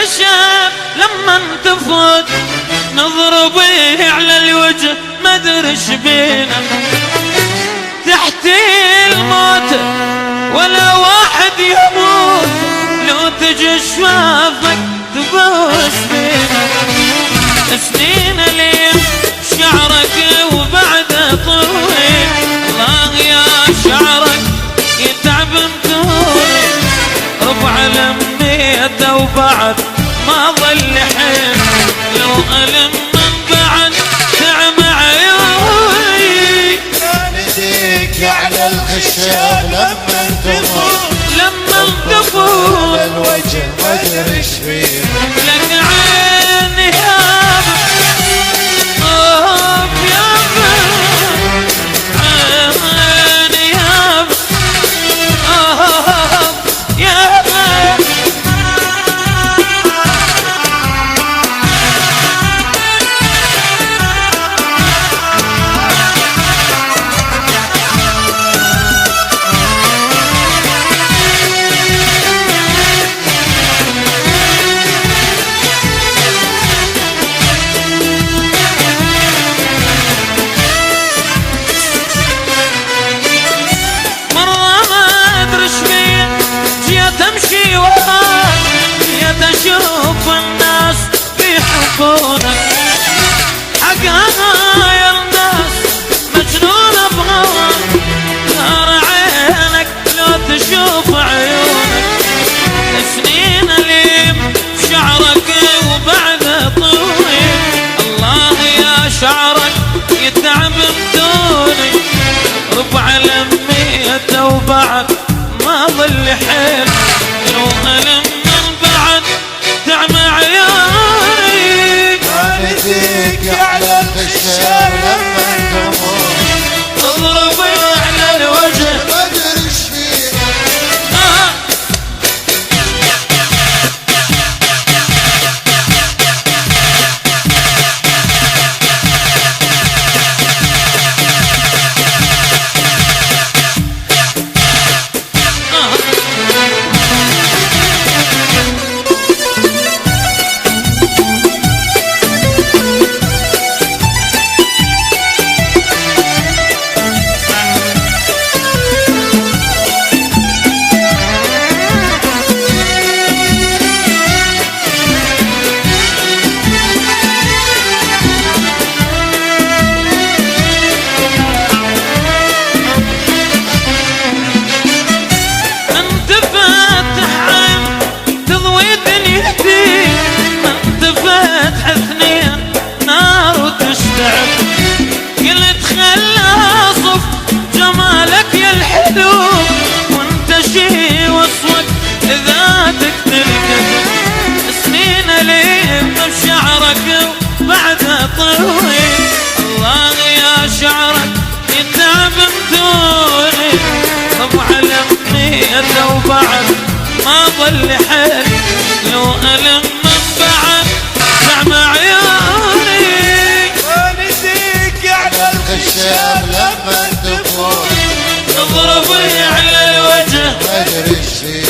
الخشب لما انتفض نضربه على الوجه ما ادري شبينا تحت الموت ولا واحد يموت لو تجي شفافك تبوس بينا سنين لين شعرك وبعده طويل الله يا شعرك يتعب مطول ربع لميته وبعد ما ظل حين لو ألم من بعد تعم عيوني نديك على الخشاب لما انتفض الوجه ما ادري ايش فيه لك عيني يابا عيني يابا يابا تمشي وراك يا تشوف الناس بيحبونك حقها يا الناس مجنونة بغواك نار عينك لو تشوف عيونك سنين أليم شعرك وبعده طويل الله يا شعرك يتعب بدوني ربع لميته وبعد ما ظل حيل لو ألم من بعد تعم عيوني نديك على الخشاب لما انتفض اضربي على الوجه ما ادري ايش فيه قلت خلى صف جمالك يا الحلو وانت شي وصفك ذاتك تلقى سنين أليم بشعرك وبعدها طويل الله يا شعرك يتعب بدوني ربع لميته وبعد ما ظل حيل لو ألم من بعد تعم عيوني الخشاب لما انتفض اضربي على الوجه ما ادري ايش فيه